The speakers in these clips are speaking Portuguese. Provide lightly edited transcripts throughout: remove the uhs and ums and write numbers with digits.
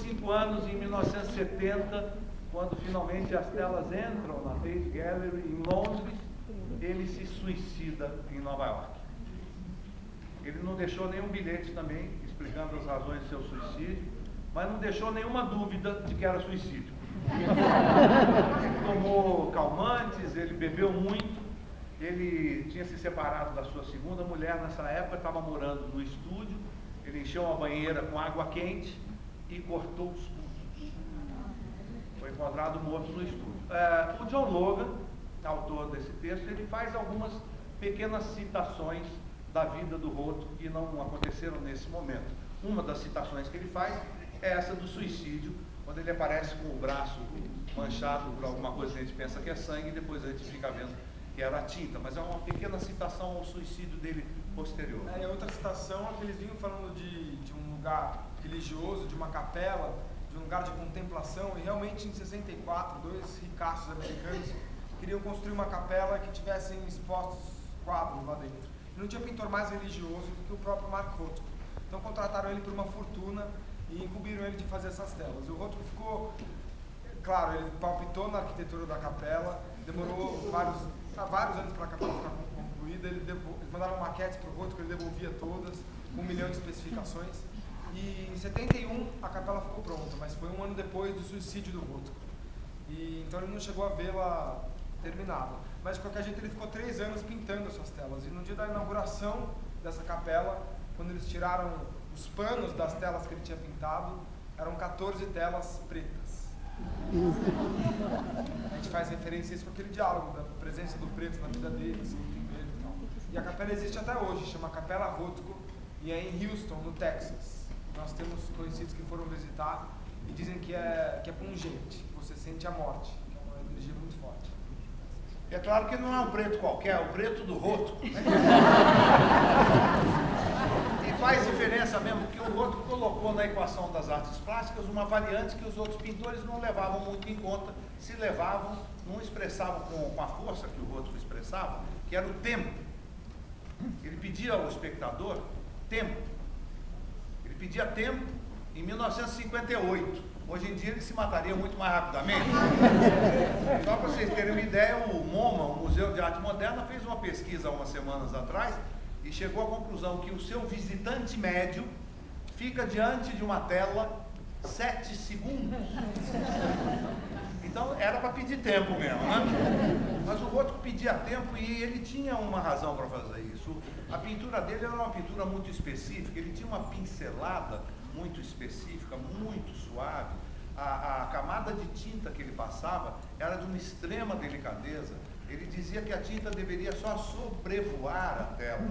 5 anos, em 1970, quando finalmente as telas entram na Tate Gallery em Londres, ele se suicida em Nova York. Ele não deixou nenhum bilhete também, explicando as razões do seu suicídio, mas não deixou nenhuma dúvida de que era suicídio. Ele tomou calmantes, ele bebeu muito, ele tinha se separado da sua segunda mulher nessa época, estava morando no estúdio, ele encheu uma banheira com água quente e cortou os pulsos. Foi encontrado morto no estúdio. O John Logan, autor desse texto, ele faz algumas pequenas citações da vida do Rothko que não aconteceram nesse momento. Uma das citações que ele faz é essa do suicídio, quando ele aparece com o braço manchado por alguma coisa que a gente pensa que é sangue e depois a gente fica vendo que era tinta, mas é uma pequena citação ao suicídio dele posterior. E a outra citação é que eles vinham falando de um lugar religioso, de uma capela, de um lugar de contemplação, e realmente em 64, dois ricaços americanos queriam construir uma capela que tivessem expostos quadros lá dentro. E não tinha pintor mais religioso do que o próprio Mark Rothko. Então contrataram ele por uma fortuna e incumbiram ele de fazer essas telas. E o Rothko ficou, claro, ele palpitou na arquitetura da capela, demorou vários anos para a capela ficar concluída, eles mandaram maquetes para o Rothko, ele devolvia todas, com 1 milhão de especificações. E em 71 a capela ficou pronta, mas foi 1 ano depois do suicídio do Rothko. E então ele não chegou a vê-la terminada. Mas de qualquer jeito ele ficou 3 anos pintando essas telas. E no dia da inauguração dessa capela, quando eles tiraram os panos das telas que ele tinha pintado, eram 14 telas pretas. A gente faz referência a isso com aquele diálogo da presença do preto na vida dele, assim, e tal. E a capela existe até hoje, chama Capela Rothko, e é em Houston, no Texas. Nós temos conhecidos que foram visitar e dizem que é pungente, você sente a morte, que é uma energia muito forte. E é claro que não é um preto qualquer, é o preto do Rothko. E faz diferença mesmo, porque o Rothko colocou na equação das artes plásticas uma variante que os outros pintores não levavam muito em conta. Se levavam, não expressavam com a força que o Rothko expressava, que era o tempo. Ele pedia ao espectador tempo. Ele pedia tempo em 1958. Hoje em dia ele se mataria muito mais rapidamente. Só para vocês terem uma ideia, o MoMA, o Museu de Arte Moderna, fez uma pesquisa há umas semanas atrás e chegou à conclusão que o seu visitante médio fica diante de uma tela 7 segundos. Então era para pedir tempo mesmo, né? Mas o Rothko pedia tempo e ele tinha uma razão para fazer isso. A pintura dele era uma pintura muito específica, ele tinha uma pincelada muito específica, muito suave. A camada de tinta que ele passava era de uma extrema delicadeza. Ele dizia que a tinta deveria só sobrevoar a tela.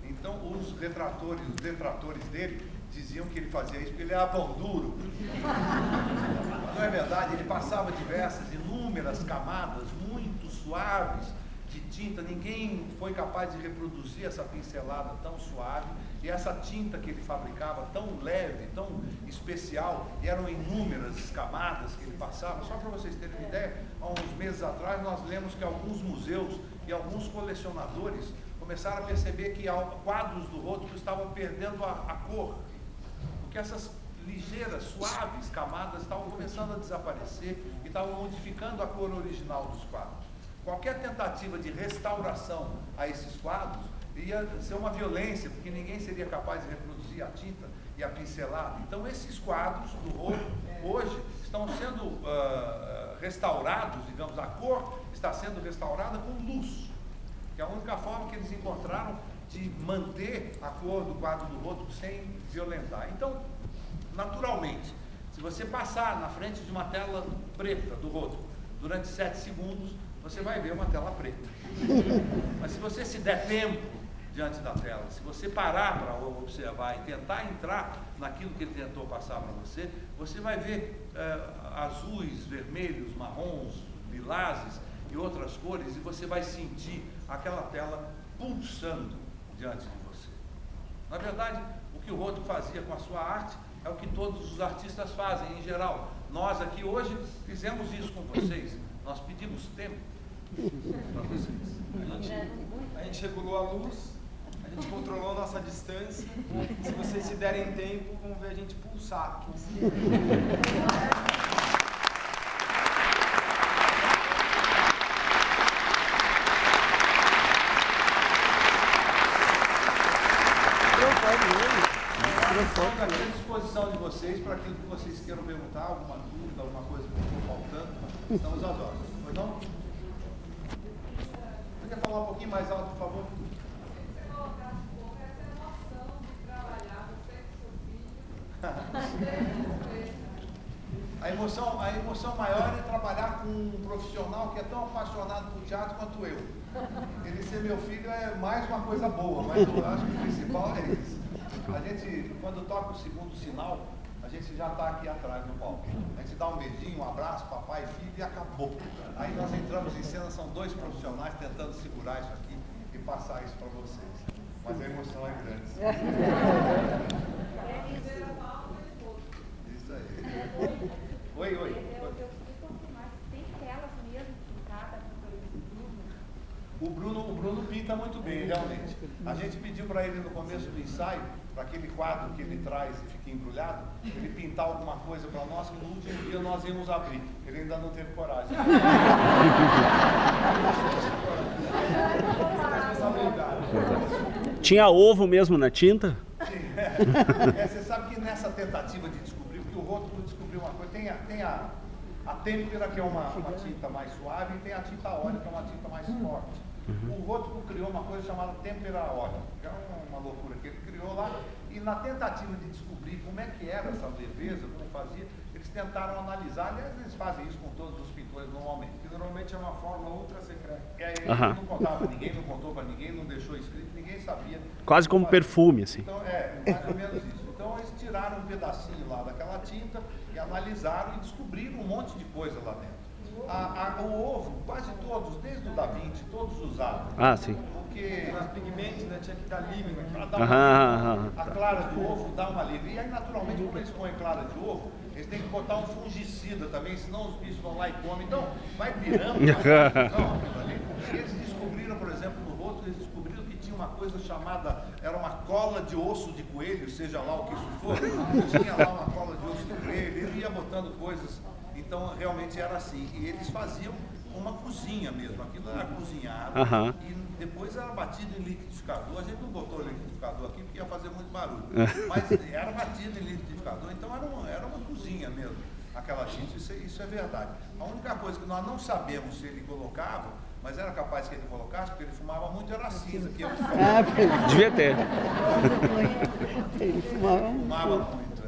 Então os detratores dele diziam que ele fazia isso porque ele era pão duro. Não é verdade, ele passava inúmeras camadas muito suaves de tinta. Ninguém foi capaz de reproduzir essa pincelada tão suave. E essa tinta que ele fabricava tão leve, tão especial, e eram inúmeras camadas que ele passava. Só para vocês terem uma ideia, há uns meses atrás nós lemos que alguns museus e alguns colecionadores começaram a perceber que quadros do Rothko estavam perdendo a cor, porque essas ligeiras, suaves camadas estavam começando a desaparecer e estavam modificando a cor original dos quadros. Qualquer tentativa de restauração a esses quadros ia ser uma violência, porque ninguém seria capaz de reproduzir a tinta e a pincelada. Então esses quadros do Rothko hoje estão sendo restaurados, digamos, a cor está sendo restaurada com luz, que é a única forma que eles encontraram de manter a cor do quadro do Rothko sem violentar. Então, naturalmente, se você passar na frente de uma tela preta do Rothko durante 7 segundos, você vai ver uma tela preta. Mas se você se der tempo diante da tela, se você parar para observar e tentar entrar naquilo que ele tentou passar para você, você vai ver azuis, vermelhos, marrons, lilazes e outras cores, e você vai sentir aquela tela pulsando diante de você. Na verdade, o que o Rothko fazia com a sua arte é o que todos os artistas fazem em geral. Nós aqui hoje fizemos isso com vocês. Nós pedimos tempo para vocês. A gente regulou a luz, a A gente controlou a nossa distância. Se vocês se derem tempo, vão ver a gente pulsar aqui. Estamos aqui à disposição de vocês para aquilo que vocês queiram perguntar, alguma dúvida, alguma coisa que ficou faltando. Estamos às ordens. Pois não? Você quer falar um pouquinho mais alto, por favor? Você colocasse um pouco essa emoção de trabalhar, você com seu filho. A emoção maior é trabalhar com um profissional que é tão apaixonado por teatro quanto eu. Ele ser meu filho é mais uma coisa boa, mas eu acho que o principal é isso. A gente, quando toca o segundo sinal, a gente já está aqui atrás no palco. A gente dá um beijinho, um abraço, papai e filho e acabou. Aí nós entramos em cena, são dois profissionais tentando segurar isso aqui e passar isso para vocês. Mas a emoção é grande. Isso aí. Oi. Eu queria confirmar se tem telas mesmo pintadas no Bruno. O Bruno pinta muito bem, realmente. A gente pediu para ele no começo do ensaio, para aquele quadro que ele traz e fica embrulhado, ele pintar alguma coisa para nós que no último dia nós íamos abrir. Ele ainda não teve coragem. Tinha ovo mesmo na tinta? Sim. Você sabe que nessa tentativa de descobrir, porque o Rótulo descobriu uma coisa, tem a têmpera, que é uma tinta mais suave, e tem a tinta óleo, que é uma tinta mais forte. O Rótulo criou uma coisa chamada têmpera óleo, que é uma loucura que ele criou lá, e na tentativa de descobrir como é que era essa leveza, como fazia, eles tentaram analisar, aliás, eles fazem isso com todos os pintores normalmente. Que normalmente é uma forma ultra secreta. Ele não contava para ninguém, não contou para ninguém, não deixou escrito, ninguém sabia. Quase como perfume, assim. Então, mais ou menos isso. Então, eles tiraram um pedacinho lá daquela tinta e analisaram e descobriram um monte de coisa lá dentro. O ovo, quase todos, desde o Da Vinci, todos usavam. Ah, sim. Porque Os pigmentos, né, tinha que dar liga para aqui. dar uma a clara do ovo dá uma liga. E aí, naturalmente, como eles põem clara de ovo, eles têm que botar um fungicida também, senão os bichos vão lá e comem. Então, vai virando. E eles descobriram, por exemplo, no rosto, eles descobriram que tinha uma coisa chamada, era uma cola de osso de coelho, seja lá o que isso for. Tinha lá uma cola de osso de coelho, ele ia botando coisas. Então, realmente era assim. E eles faziam uma cozinha mesmo. Aquilo era cozinhado e depois era batido em liquidificador. A gente não botou liquidificador aqui porque ia fazer muito barulho. Mas era batido em liquidificador. Então, era uma cozinha mesmo, aquela tinta. Isso é verdade. A única coisa que nós não sabemos se ele colocava, mas era capaz que ele colocasse, porque ele fumava muito, era a cinza que ele Devia ter. Ele fumava muito.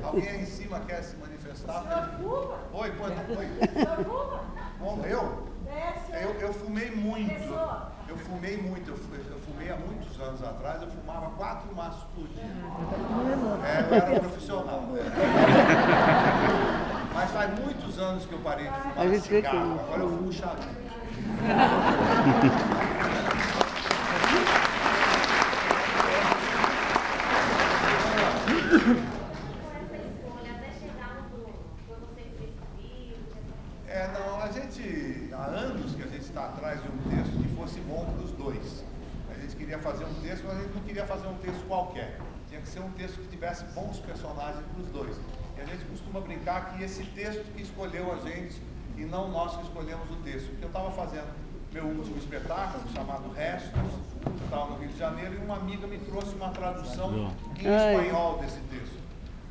Alguém aí em cima quer se manifestar? Oi, oi. Bom, eu fumei muito. Eu fumei há muitos anos atrás, eu fumava 4 maços por dia. Eu era profissional. Mas faz muitos anos que eu parei de fumar cigarro, agora eu fumo charuto. Não, a gente, há anos que a gente está atrás de um texto que fosse bom para os dois. A gente queria fazer um texto, mas a gente não queria fazer um texto qualquer. Tinha que ser um texto que tivesse bons personagens para os dois. E a gente costuma brincar que esse texto que escolheu a gente e não nós que escolhemos o texto. Porque eu estava fazendo meu último espetáculo, chamado Restos, eu estava no Rio de Janeiro, e uma amiga me trouxe uma tradução em espanhol desse texto.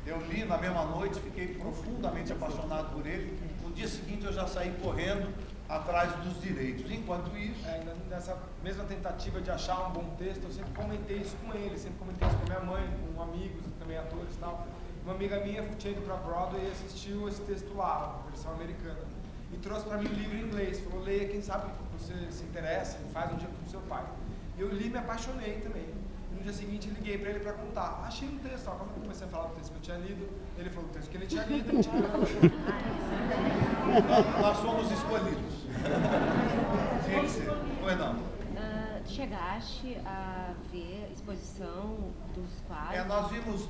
Eu li na mesma noite, fiquei profundamente apaixonado por ele. No dia seguinte eu já saí correndo atrás dos direitos. Enquanto isso... Nessa mesma tentativa de achar um bom texto, eu sempre comentei isso com ele, sempre comentei isso com minha mãe, com amigos, também atores e tal. Uma amiga minha tinha ido para Broadway e assistiu esse texto lá, a versão americana. E trouxe para mim um livro em inglês. Falou, leia, quem sabe você se interessa e faz um dia com o seu pai. Eu li e me apaixonei também. No dia seguinte, liguei para ele para contar. Achei um texto, quando eu comecei a falar do texto que eu tinha lido, ele falou o texto que ele tinha lido, ele tinha lido. Nós somos escolhidos. Tinha que ser. Pois não. Chegaste a ver a exposição dos quadros? Nós vimos,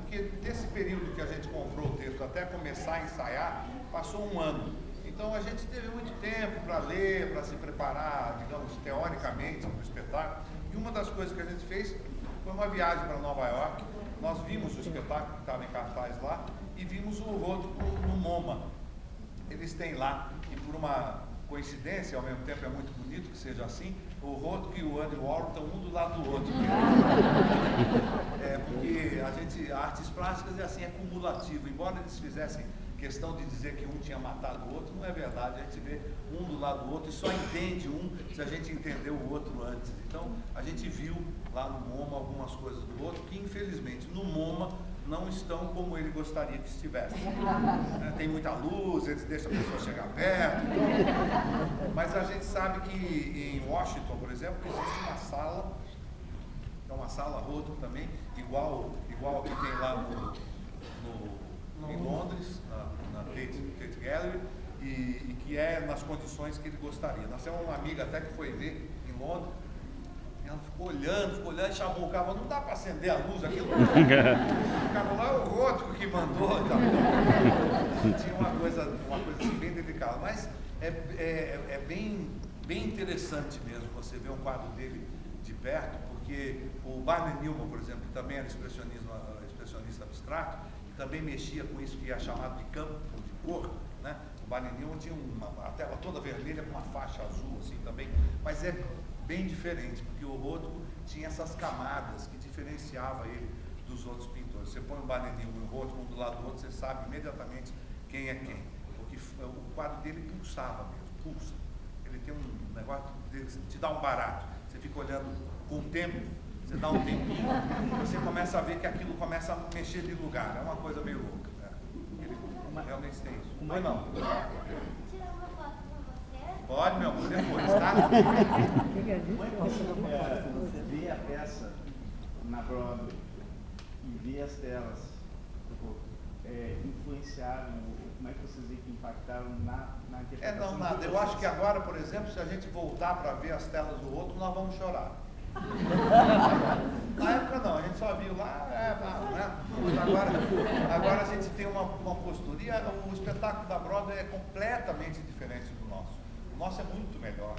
porque desse período que a gente comprou o texto até começar a ensaiar, passou um ano. Então a gente teve muito tempo para ler, para se preparar, digamos, teoricamente para o espetáculo. E uma das coisas que a gente fez foi uma viagem para Nova York. Nós vimos o espetáculo que estava em cartaz lá e vimos o Rothko no MoMA. Eles têm lá, e por uma coincidência, ao mesmo tempo é muito bonito que seja assim, o Rothko e o Andy Warhol estão um do lado do outro. Porque artes plásticas é assim, é cumulativo. Embora eles fizessem questão de dizer que um tinha matado o outro, não é verdade. A gente vê um do lado do outro e só entende um se a gente entendeu o outro antes. Então, a gente viu lá no MoMA algumas coisas do outro que, infelizmente, no MoMA não estão como ele gostaria que estivessem. Tem muita luz, eles deixam a pessoa chegar perto. Mas a gente sabe que em Washington, por exemplo, existe uma sala, é uma sala Rothko também, igual a que tem lá em Londres, na Tate Gallery, e que é nas condições que ele gostaria. Nós temos uma amiga até que foi ver em Londres, ela ficou olhando, chamou o cara, não dá para acender a luz aqui. O cara falou, é o Rothko que mandou. Tá. Tinha uma coisa assim, bem delicada, mas é bem interessante mesmo você ver um quadro dele de perto, porque o Barney Newman, por exemplo, que também era expressionista abstrato, também mexia com isso que é chamado de campo de cor, né? O Barney Newman tinha a tela toda vermelha com uma faixa azul, assim, também, mas é bem diferente, porque o Rothko tinha essas camadas que diferenciava ele dos outros pintores. Você põe o Barney Newman e o Rothko um do lado do outro, você sabe imediatamente quem é quem, porque o quadro dele pulsava mesmo, pulsa. Ele tem um negócio de te dá um barato, você fica olhando com o tempo. Você dá um tempinho, você começa a ver que aquilo começa a mexer de lugar. É uma coisa meio louca. Né? Ele realmente tem isso. Mas não. Tirar uma foto com você? Pode, meu amor, depois, tá? Como é que você vê a peça na Broadway e vê as telas, influenciaram, como é que vocês veem que impactaram na interpretação? Não, nada. Eu acho que agora, por exemplo, se a gente voltar para ver as telas do outro, nós vamos chorar. Na época não, a gente só viu lá, né? Agora a gente tem uma postura. E o espetáculo da Broadway é completamente diferente do nosso. O nosso é muito melhor.